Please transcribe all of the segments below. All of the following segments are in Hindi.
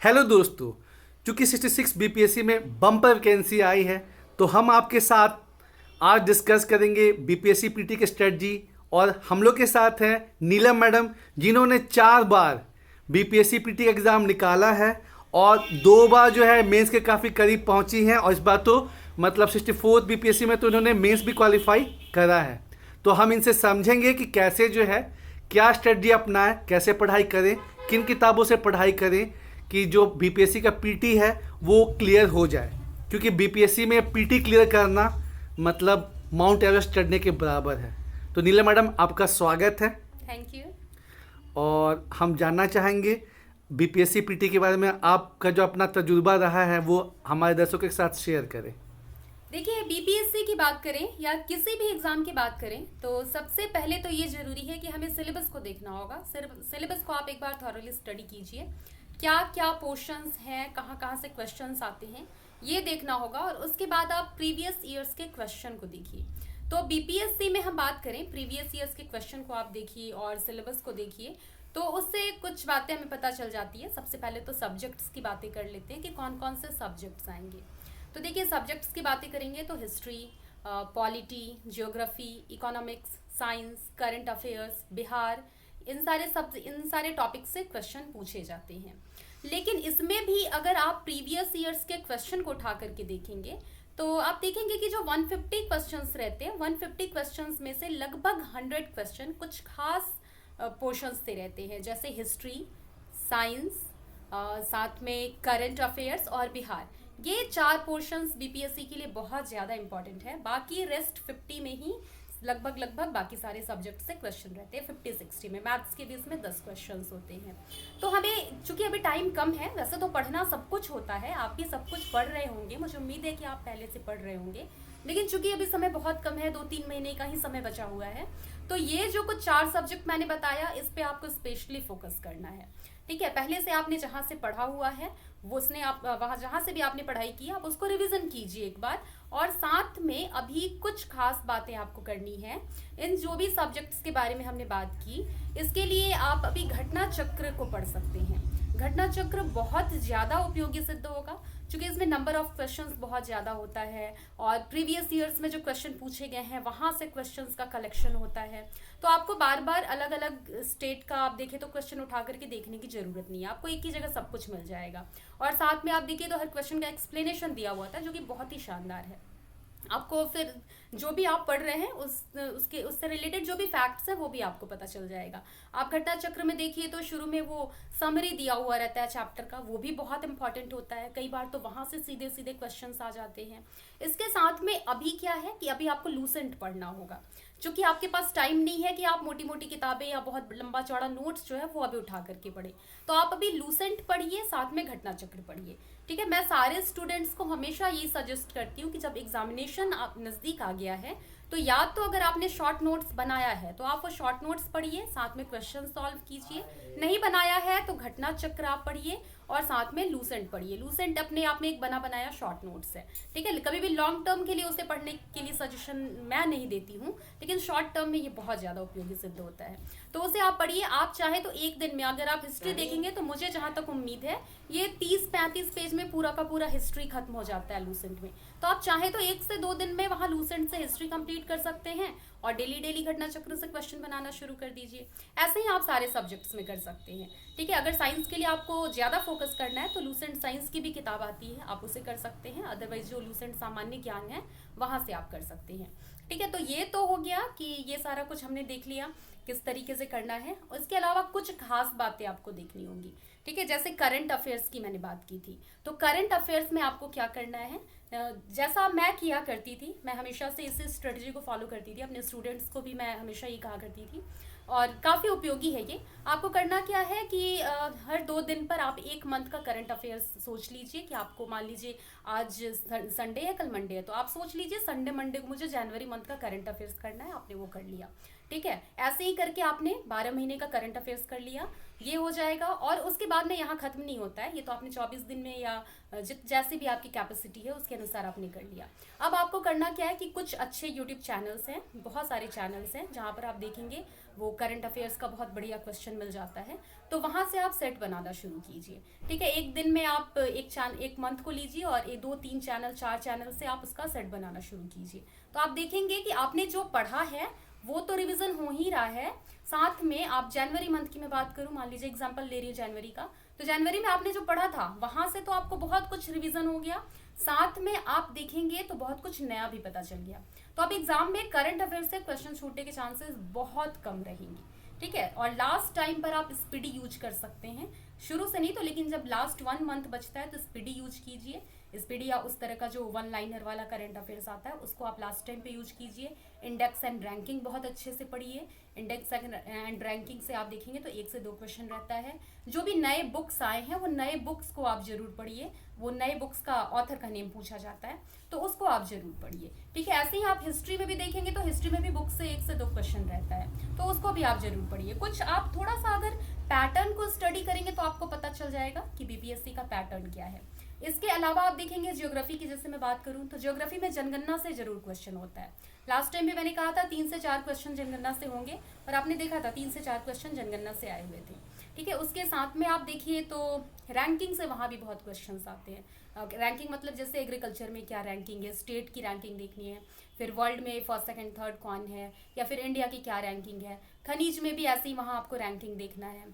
हेलो दोस्तों। चूंकि 66 बीपीएससी में बम्पर वैकेंसी आई है, तो हम आपके साथ आज डिस्कस करेंगे बीपीएससी पीटी के स्ट्रेटजी। और हम लोग के साथ हैं नीलम मैडम, जिन्होंने 4 बार बीपीएससी पीटी का एग्ज़ाम निकाला है और 2 बार जो है मेंस के काफ़ी करीब पहुंची हैं। और इस बार तो मतलब 64 बीपीएससी में तो इन्होंने मेंस भी क्वालिफाई करा है। तो हम इनसे समझेंगे कि कैसे जो है क्या स्ट्रेटजी अपनाएं, कैसे पढ़ाई करें, किन किताबों से पढ़ाई करें कि जो बीपीएससी का पीटी है वो क्लियर हो जाए। क्योंकि बीपीएससी में पीटी क्लियर करना मतलब माउंट एवरेस्ट चढ़ने के बराबर है। तो नीलम मैडम, आपका स्वागत है। Thank you. और हम जानना चाहेंगे बीपीएससी पीटी के बारे में, आपका जो अपना तजुर्बा रहा है वो हमारे दर्शकों के साथ शेयर करें। देखिए, बीपीएससी की बात करें या किसी भी एग्जाम की बात करें तो सबसे पहले तो ये जरूरी है कि हमें सिलेबस को देखना होगा। सिलेबस को आप एक बार थॉरली स्टडी कीजिए, क्या क्या पोर्शंस हैं, कहाँ कहाँ से क्वेश्चंस आते हैं, ये देखना होगा। और उसके बाद आप प्रीवियस ईयर्स के क्वेश्चन को देखिए। तो बीपीएससी में हम बात करें, प्रीवियस ईयर्स के क्वेश्चन को आप देखिए और सिलेबस को देखिए, तो उससे कुछ बातें हमें पता चल जाती है। सबसे पहले तो सब्जेक्ट्स की बातें कर लेते हैं कि कौन कौन से सब्जेक्ट्स आएंगे। तो देखिए, सब्जेक्ट्स की बातें करेंगे तो history, polity, geography, economics, science, current affairs, Bihar, इन सारे टॉपिक से क्वेश्चन पूछे जाते हैं। लेकिन इसमें भी अगर आप प्रीवियस ईयर्स के क्वेश्चन को उठा करके देखेंगे तो आप देखेंगे कि जो 150 क्वेश्चंस रहते हैं, 150 क्वेश्चंस में से लगभग 100 क्वेश्चन कुछ खास पोर्शंस से रहते हैं, जैसे हिस्ट्री, साइंस, साथ में करंट अफेयर्स और बिहार। ये 4 पोर्शंस बीपीएससी के लिए बहुत ज़्यादा इंपॉर्टेंट है। बाकी रेस्ट 50 में ही लगभग बाकी सारे सब्जेक्ट से क्वेश्चन रहते हैं। 50-60 में मैथ्स के भी इसमें 10 क्वेश्चंस होते हैं। तो हमें चूंकि अभी टाइम कम है, वैसे तो पढ़ना सब कुछ होता है, आप भी सब कुछ पढ़ रहे होंगे, मुझे उम्मीद है कि आप पहले से पढ़ रहे होंगे। लेकिन चूंकि अभी समय बहुत कम है, 2-3 महीने का ही समय बचा हुआ है, तो ये जो कुछ 4 सब्जेक्ट मैंने बताया, इस पे आपको स्पेशली फोकस करना है। ठीक है, पहले से आपने जहाँ से पढ़ा हुआ है वो उसने आप वहाँ जहाँ से भी आपने पढ़ाई की आप उसको रिवीजन कीजिए एक बार। और साथ में अभी कुछ खास बातें आपको करनी है। इन जो भी सब्जेक्ट्स के बारे में हमने बात की, इसके लिए आप अभी घटना चक्र को पढ़ सकते हैं। घटना चक्र बहुत ज़्यादा उपयोगी सिद्ध होगा, क्योंकि इसमें नंबर ऑफ क्वेश्चंस बहुत ज़्यादा होता है और प्रीवियस ईयर्स में जो क्वेश्चन पूछे गए हैं वहाँ से क्वेश्चंस का कलेक्शन होता है। तो आपको बार बार अलग अलग स्टेट का आप देखें तो क्वेश्चन उठा करके देखने की ज़रूरत नहीं है, आपको एक ही जगह सब कुछ मिल जाएगा। और साथ में आप देखिए तो हर क्वेश्चन का एक्सप्लेनेशन दिया हुआ था, जो कि बहुत ही शानदार है। आपको फिर जो भी आप पढ़ रहे हैं उससे रिलेटेड जो भी फैक्ट्स है वो भी आपको पता चल जाएगा। आप घटना चक्र में देखिए तो शुरू में वो समरी दिया हुआ रहता है चैप्टर का, वो भी बहुत इंपॉर्टेंट होता है। कई बार तो वहां से सीधे सीधे क्वेश्चंस आ जाते हैं। इसके साथ में अभी क्या है कि अभी आपको लूसेंट पढ़ना होगा, क्योंकि आपके पास टाइम नहीं है कि आप मोटी मोटी किताबें या बहुत लंबा चौड़ा नोट्स जो है वो अभी उठा करके पढ़े। तो आप अभी लूसेंट पढ़िए, साथ में घटना चक्र पढ़िए। ठीक है, मैं सारे स्टूडेंट्स को हमेशा ये सजेस्ट करती हूँ कि जब एग्जामिनेशन आप नज़दीक आ गया है तो या तो अगर आपने शॉर्ट नोट्स बनाया है तो आप वो शॉर्ट नोट्स पढ़िए, साथ में क्वेश्चन सॉल्व कीजिए। नहीं बनाया है तो घटना चक्र आप पढ़िए और साथ में लूसेंट पढ़िए। लूसेंट अपने आप में एक बना बनाया शॉर्ट नोट्स है। ठीक है, कभी भी लॉन्ग टर्म के लिए उसे पढ़ने के लिए सजेशन मैं नहीं देती हूँ, लेकिन शॉर्ट टर्म में ये बहुत ज़्यादा उपयोगी सिद्ध होता है। तो उसे आप पढ़िए। आप चाहे तो एक दिन में अगर आप हिस्ट्री देखेंगे तो मुझे जहाँ तक उम्मीद है ये 30-35 पेज में पूरा का पूरा हिस्ट्री खत्म हो जाता है लूसेंट में। तो आप चाहे तो 1 से 2 दिन में वहाँ लूसेंट से हिस्ट्री कंप्लीट कर सकते हैं और डेली डेली घटना चक्र से क्वेश्चन बनाना शुरू कर दीजिए। ऐसे ही आप सारे सब्जेक्ट्स में कर सकते हैं। ठीक है, अगर साइंस के लिए आपको ज़्यादा फोकस करना है तो लूसेंट साइंस की भी किताब आती है, आप उसे कर सकते हैं। अदरवाइज जो लूसेंट सामान्य ज्ञान है वहाँ से आप कर सकते हैं। ठीक है, तो ये तो हो गया कि ये सारा कुछ हमने देख लिया किस तरीके से करना है। और इसके अलावा कुछ खास बातें आपको देखनी होंगी। ठीक है, जैसे करंट अफेयर्स की मैंने बात की थी, तो करंट अफेयर्स में आपको क्या करना है, जैसा मैं किया करती थी, मैं हमेशा से इस स्ट्रेटजी को फॉलो करती थी, अपने स्टूडेंट्स को भी मैं हमेशा ये कहा करती थी और काफ़ी उपयोगी है ये। आपको करना क्या है कि हर 2 दिन पर आप 1 मंथ का करंट अफेयर्स सोच लीजिए कि आपको, मान लीजिए आज संडे है, कल मंडे है, तो आप सोच लीजिए संडे मंडे को मुझे जनवरी मंथ का करंट अफेयर्स करना है, आपने वो कर लिया। ठीक है, ऐसे ही करके आपने 12 महीने का करंट अफेयर्स कर लिया, ये हो जाएगा। और उसके बाद में यहाँ खत्म नहीं होता है, ये तो आपने 24 दिन में या जैसे भी आपकी कैपेसिटी है उसके अनुसार आपने कर लिया। अब आपको करना क्या है कि कुछ अच्छे यूट्यूब चैनल्स हैं, बहुत सारे चैनल्स हैं जहाँ पर आप देखेंगे वो करंट अफेयर्स का बहुत बढ़िया क्वेश्चन मिल जाता है, तो वहाँ से आप सेट बनाना शुरू कीजिए। ठीक है, एक दिन में आप एक मंथ को लीजिए और 2 3 चैनल 4 चैनल से आप उसका सेट बनाना शुरू कीजिए। तो आप देखेंगे कि आपने जो पढ़ा है वो तो रिवीजन हो ही रहा है, साथ में आप जनवरी मंथ की मैं बात करूं, मान लीजिए एग्जांपल ले रही हूँ जनवरी का, तो जनवरी में आपने जो पढ़ा था वहां से तो आपको बहुत कुछ रिवीजन हो गया, साथ में आप देखेंगे तो बहुत कुछ नया भी पता चल गया। तो अब एग्जाम में करंट अफेयर से क्वेश्चन छूटने के चांसेस बहुत कम रहेंगे। ठीक है, और लास्ट टाइम पर आप स्पीडी यूज कर सकते हैं, शुरू से नहीं तो, लेकिन जब लास्ट 1 मंथ बचता है तो स्पीडी यूज कीजिए। स्पीडी या उस तरह का जो 1 लाइनर वाला करंट अफेयर्स आता है उसको आप लास्ट टाइम पे यूज कीजिए। इंडेक्स एंड रैंकिंग बहुत अच्छे से पढ़िए, इंडेक्स एंड रैंकिंग से आप देखेंगे तो 1 से 2 क्वेश्चन रहता है। जो भी नए बुक्स आए हैं वो नए बुक्स को आप जरूर पढ़िए, वो नए बुक्स का ऑथर का नेम पूछा जाता है तो उसको आप जरूर पढ़िए। ठीक है, ऐसे ही आप हिस्ट्री में भी देखेंगे तो हिस्ट्री में भी बुक से 1 से 2 क्वेश्चन रहता है तो उसको भी आप जरूर पढ़िए। कुछ आप थोड़ा सा अगर पैटर्न को स्टडी करेंगे तो आपको पता चल जाएगा कि बीपीएससी का पैटर्न क्या है। इसके अलावा आप देखेंगे ज्योग्राफी की, जैसे मैं बात करूं तो ज्योग्राफी में जनगणना से जरूर क्वेश्चन होता है। लास्ट टाइम भी मैंने कहा था 3 से 4 क्वेश्चन जनगणना से होंगे और आपने देखा था 3 से 4 क्वेश्चन जनगणना से आए हुए थे। ठीक है, उसके साथ में आप देखिए तो रैंकिंग से वहाँ भी बहुत क्वेश्चन आते हैं। रैंकिंग मतलब जैसे एग्रीकल्चर में क्या रैंकिंग है, स्टेट की रैंकिंग देखनी है, फिर वर्ल्ड में फर्स्ट सेकंड थर्ड कौन है, या फिर इंडिया की क्या रैंकिंग है। खनिज में भी ऐसे ही वहाँ आपको रैंकिंग देखना है।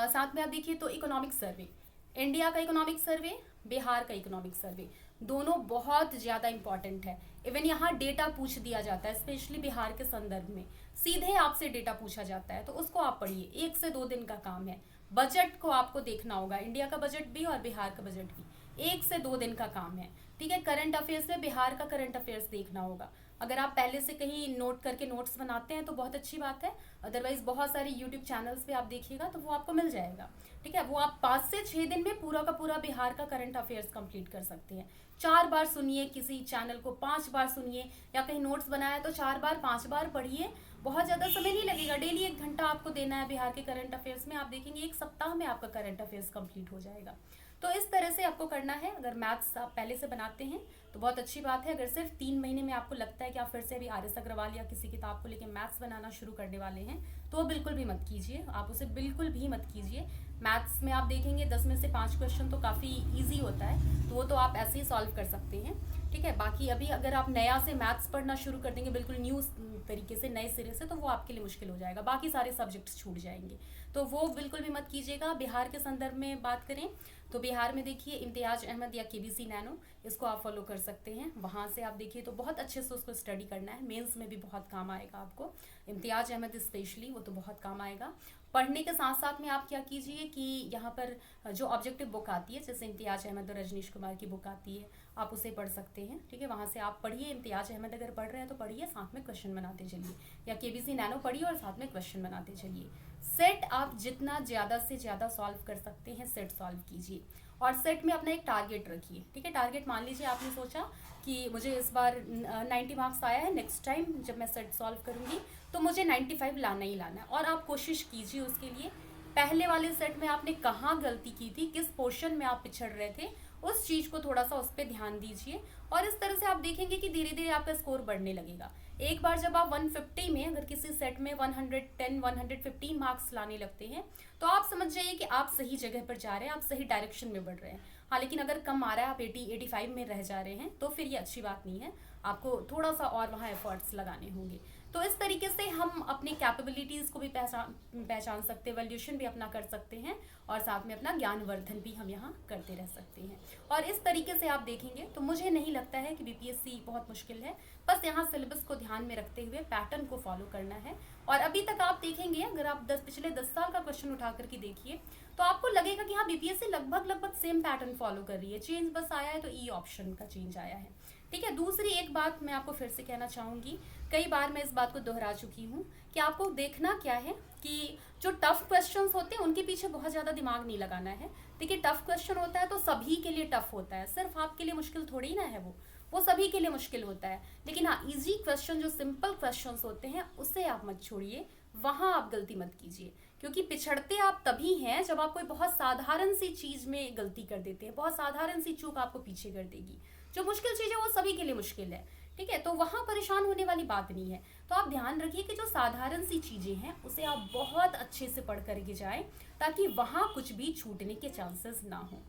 साथ में आप देखिए तो इकोनॉमिक सर्वे, इंडिया का इकोनॉमिक सर्वे, बिहार का इकोनॉमिक सर्वे, दोनों बहुत ज़्यादा इंपॉर्टेंट है। इवन यहाँ डेटा पूछ दिया जाता है, स्पेशली बिहार के संदर्भ में सीधे आपसे डेटा पूछा जाता है तो उसको आप पढ़िए, 1 से 2 दिन का काम है। बजट को आपको देखना होगा, इंडिया का बजट भी और बिहार का बजट भी, 1 से 2 दिन का काम है। ठीक है, करंट अफेयर्स में बिहार का करंट अफेयर्स देखना होगा। अगर आप पहले से कहीं नोट करके नोट्स बनाते हैं तो बहुत अच्छी बात है, अदरवाइज बहुत सारे यूट्यूब चैनल्स पे आप देखिएगा तो वो आपको मिल जाएगा। ठीक है, वो आप 5 से 6 दिन में पूरा का पूरा बिहार का करंट अफेयर्स कंप्लीट कर सकते हैं। 4 बार सुनिए किसी चैनल को, 5 बार सुनिए, या कहीं नोट्स बनाया तो 4 बार 5 बार पढ़िए, बहुत ज़्यादा समय नहीं लगेगा। डेली 1 घंटा आपको देना है बिहार के करंट अफेयर्स में, आप देखेंगे 1 सप्ताह में आपका करंट अफेयर्स कंप्लीट हो जाएगा। तो इस तरह से आपको करना है। अगर मैथ्स आप पहले से बनाते हैं तो बहुत अच्छी बात है। अगर सिर्फ 3 महीने में आपको लगता है कि आप फिर से अभी आर.एस. अग्रवाल या किसी किताब को लेकर मैथ्स बनाना शुरू करने वाले हैं तो वो बिल्कुल भी मत कीजिए, आप उसे बिल्कुल भी मत कीजिए। मैथ्स में आप देखेंगे 10 में से 5 क्वेश्चन तो काफ़ी ईजी होता है, तो वो तो आप ऐसे ही सॉल्व कर सकते हैं। ठीक है, बाकी अभी अगर आप नया से मैथ्स पढ़ना शुरू कर देंगे बिल्कुल न्यू तरीके से नए सिरे से तो वो आपके लिए मुश्किल हो जाएगा, बाकी सारे सब्जेक्ट्स छूट जाएंगे, तो वो बिल्कुल भी मत कीजिएगा। बिहार के संदर्भ में बात करें तो बिहार में देखिए इम्तियाज अहमद या केबीसी नैनो, इसको आप फॉलो कर सकते हैं। वहाँ से आप देखिए तो बहुत अच्छे से उसको स्टडी करना है, मेंस में भी बहुत काम आएगा आपको। इम्तियाज अहमद स्पेशली वो तो बहुत काम आएगा। पढ़ने के साथ साथ में आप क्या कीजिए कि यहाँ पर जो ऑब्जेक्टिव बुक आती है, जैसे इम्तियाज अहमद और रजनीश कुमार की बुक आती है, आप उसे पढ़ सकते हैं। ठीक है, वहाँ से आप पढ़िए, इम्तियाज अहमद अगर पढ़ रहे हैं तो पढ़िए, साथ में क्वेश्चन बनाते चलिए, या केबीसी नैनो पढ़िए और साथ में क्वेश्चन बनाते चलिए। सेट आप जितना ज़्यादा से ज़्यादा सॉल्व कर सकते हैं सेट सॉल्व कीजिए, और सेट में अपना एक टारगेट रखिए। ठीक है, टारगेट मान लीजिए आपने सोचा कि मुझे इस बार 90 मार्क्स आया है, नेक्स्ट टाइम जब मैं सेट सॉल्व करूँगी तो मुझे 95 लाना ही लाना है, और आप कोशिश कीजिए उसके लिए। पहले वाले सेट में आपने कहाँ गलती की थी, किस पोर्शन में आप पिछड़ रहे थे, उस चीज़ को थोड़ा सा उस पर ध्यान दीजिए, और इस तरह से आप देखेंगे कि धीरे धीरे आपका स्कोर बढ़ने लगेगा। एक बार जब आप 150 में अगर किसी सेट में 110 115 मार्क्स लाने लगते हैं तो आप समझ जाइए कि आप सही जगह पर जा रहे हैं, आप सही डायरेक्शन में बढ़ रहे हैं। हाँ, लेकिन अगर कम आ रहा है, आप 80-85 में रह जा रहे हैं तो फिर ये अच्छी बात नहीं है, आपको थोड़ा सा और वहाँ एफर्ट्स लगाने होंगे। तो इस तरीके से हम अपनी कैपेबिलिटीज़ को भी पहचान सकते हैं, वैल्यूएशन भी अपना कर सकते हैं, और साथ में अपना ज्ञानवर्धन भी हम यहाँ करते रह सकते हैं। और इस तरीके से आप देखेंगे तो मुझे नहीं लगता है कि बीपीएससी बहुत मुश्किल है, बस यहाँ सिलेबस को ध्यान में रखते हुए पैटर्न को फॉलो करना है। और अभी तक आप देखेंगे, अगर आप पिछले 10 साल का क्वेश्चन उठा करके देखिए तो आपको लगेगा कि हाँ बीपीएससी लगभग सेम पैटर्न फॉलो कर रही है, चेंज बस आया है तो ई ऑप्शन का चेंज आया है। ठीक है, दूसरी एक बात मैं आपको फिर से कहना चाहूँगी, कई बार मैं इस बात को दोहरा चुकी हूँ कि आपको देखना क्या है कि जो टफ क्वेश्चंस होते हैं उनके पीछे बहुत ज़्यादा दिमाग नहीं लगाना है। देखिए, टफ क्वेश्चन होता है तो सभी के लिए टफ होता है, सिर्फ आपके लिए मुश्किल थोड़ी ना है वो सभी के लिए मुश्किल होता है। लेकिन हाँ, इजी क्वेश्चन जो सिंपल क्वेश्चंस होते हैं उससे आप मत छोड़िए, वहां आप गलती मत कीजिए, क्योंकि पिछड़ते आप तभी हैं जब आप कोई बहुत साधारण सी चीज में गलती कर देते हैं। बहुत साधारण सी चूक आपको पीछे कर देगी। जो मुश्किल चीज है वो सभी के लिए मुश्किल है, ठीक है, तो वहां परेशान होने वाली बात नहीं है। तो आप ध्यान रखिए कि जो साधारण सी चीजें हैं उसे आप बहुत अच्छे से पढ़ करके जाएं, ताकि वहां कुछ भी छूटने के चांसेस ना हो।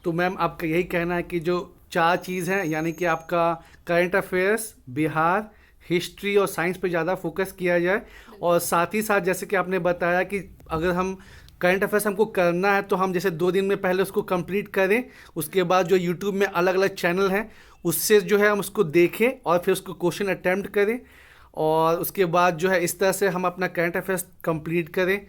तो मैम आपका यही कहना है कि जो 4 चीज़ हैं, यानी कि आपका करंट अफेयर्स, बिहार, हिस्ट्री और साइंस पे ज़्यादा फोकस किया जाए, और साथ ही साथ जैसे कि आपने बताया कि अगर हम करंट अफेयर्स हमको करना है तो हम जैसे 2 दिन में पहले उसको कंप्लीट करें, उसके बाद जो यूट्यूब में अलग अलग चैनल हैं उससे जो है हम उसको देखें और फिर उसको क्वेश्चन अटैम्प्ट करें, और उसके बाद जो है इस तरह से हम अपना करंट अफेयर्स कंप्लीट करें।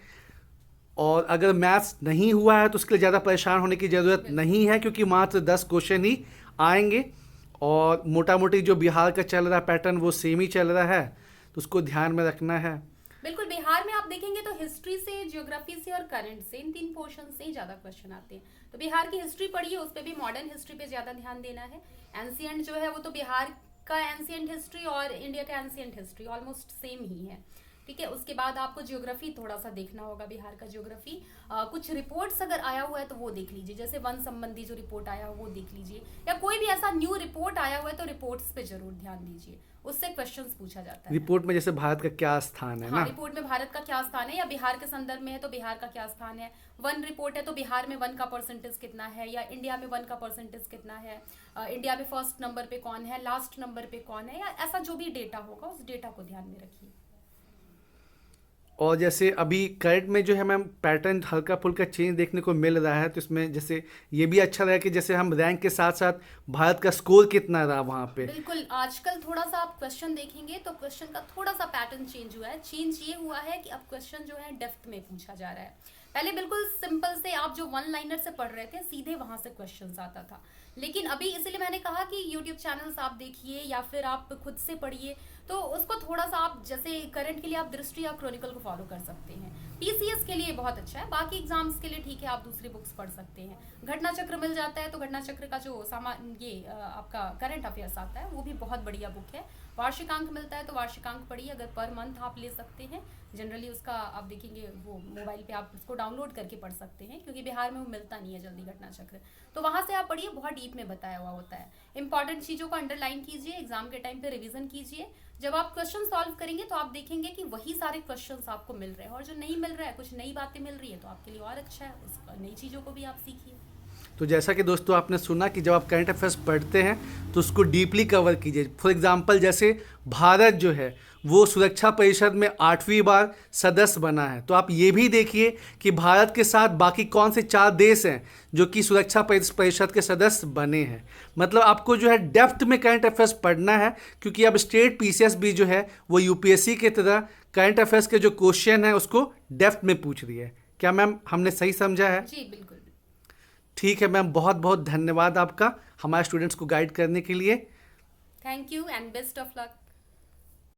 और अगर मैथ्स नहीं हुआ है तो उसके लिए ज़्यादा परेशान होने की ज़रूरत नहीं है, क्योंकि मात्र 10 क्वेश्चन ही आएंगे, और मोटा मोटी जो बिहार का चल रहा पैटर्न वो सेम ही चल रहा है, तो उसको ध्यान में रखना है। बिल्कुल, बिहार में आप देखेंगे तो हिस्ट्री से, ज्योग्राफी से और करंट से, इन 3 पोर्शन से ही ज्यादा क्वेश्चन आते हैं। तो बिहार की हिस्ट्री पढ़िए, उस पर भी मॉडर्न हिस्ट्री पे ज्यादा ध्यान देना है। एंशिएंट जो है वो तो बिहार का एंशिएंट हिस्ट्री और इंडिया का एंशिएंट हिस्ट्री ऑलमोस्ट सेम ही है, ठीक है। उसके बाद आपको ज्योग्राफी थोड़ा सा देखना होगा, बिहार का ज्योग्राफी। कुछ रिपोर्ट्स अगर आया हुआ है तो वो देख लीजिए, जैसे वन संबंधी जो रिपोर्ट आया हुआ वो देख लीजिए, या कोई भी ऐसा न्यू रिपोर्ट आया हुआ है तो रिपोर्ट्स पे जरूर ध्यान दीजिए, उससे क्वेश्चंस पूछा जाता है। रिपोर्ट में जैसे भारत का क्या स्थान है, हाँ, ना रिपोर्ट में भारत का क्या स्थान है, या बिहार के संदर्भ में है तो बिहार का क्या स्थान है। वन रिपोर्ट है तो बिहार में वन का परसेंटेज कितना है, या इंडिया में वन का परसेंटेज कितना है, इंडिया में फर्स्ट नंबर पे कौन है, लास्ट नंबर पे कौन है, या ऐसा जो भी डेटा होगा उस डेटा को ध्यान में रखिए। और जैसे अभी करंट में जो है मैम पैटर्न हल्का फुल्का चेंज देखने को मिल रहा है, तो इसमें जैसे ये भी अच्छा रहा कि जैसे हम रैंक के साथ साथ भारत का स्कोर कितना रहा वहाँ पे। बिल्कुल, आजकल थोड़ा सा आप क्वेश्चन देखेंगे तो क्वेश्चन का थोड़ा सा पैटर्न चेंज हुआ है। चेंज ये हुआ है कि अब क्वेश्चन जो है डेप्थ में पूछा जा रहा है। पहले बिल्कुल सिंपल से आप जो वन लाइनर से पढ़ रहे थे सीधे वहां से क्वेश्चंस आता था, लेकिन अभी इसीलिए मैंने कहा कि यूट्यूब चैनल्स आप देखिए या फिर आप खुद से पढ़िए, तो उसको थोड़ा सा आप जैसे करंट के लिए आप दृष्टि या क्रॉनिकल को फॉलो कर सकते हैं। पीसीएस के लिए बहुत अच्छा है, बाकी एग्जाम्स के लिए ठीक है, आप दूसरी बुक्स पढ़ सकते हैं। घटना चक्र मिल जाता है तो घटना चक्र का जो आपका करंट अफेयर्स आता है वो भी बहुत बढ़िया बुक है। वार्षिकांक मिलता है तो वार्षिकांक पढ़िए, अगर पर मंथ आप ले सकते हैं। जनरली उसका आप देखेंगे वो मोबाइल पे आप उसको डाउनलोड करके पढ़ सकते हैं, क्योंकि बिहार में वो मिलता नहीं है जल्दी घटना चक्र, तो वहां से आप पढ़िए, बहुत डीप में बताया हुआ होता है। इंपॉर्टेंट चीजों को अंडरलाइन कीजिए, एग्जाम के टाइम पे रिवीजन कीजिए। जब आप क्वेश्चन सॉल्व करेंगे तो आप देखेंगे कि वही सारे क्वेश्चंस आपको मिल रहे हैं, और जो नहीं मिल रहा है, कुछ नई बातें मिल रही है तो आपके लिए और अच्छा है, उस नई चीजों को भी आप सीखिए। तो जैसा कि दोस्तों आपने सुना कि जब आप करंट अफेयर्स पढ़ते हैं तो उसको डीपली कवर कीजिए। फॉर एग्जांपल जैसे भारत जो है वो सुरक्षा परिषद में 8वीं बार सदस्य बना है, तो आप ये भी देखिए कि भारत के साथ बाकी कौन से 4 देश हैं जो कि सुरक्षा परिषद के सदस्य बने हैं। मतलब आपको जो है डेप्थ में करंट अफेयर्स पढ़ना है, क्योंकि अब स्टेट पीसीएस भी जो है वो यूपीएससी के तरह करंट अफेयर्स के जो क्वेश्चन है उसको डेप्थ में पूछ रही है। क्या मैम हमने सही समझा है? जी बिल्कुल। ठीक है मैम, बहुत बहुत धन्यवाद आपका हमारे स्टूडेंट्स को गाइड करने के लिए। Thank you and best of luck.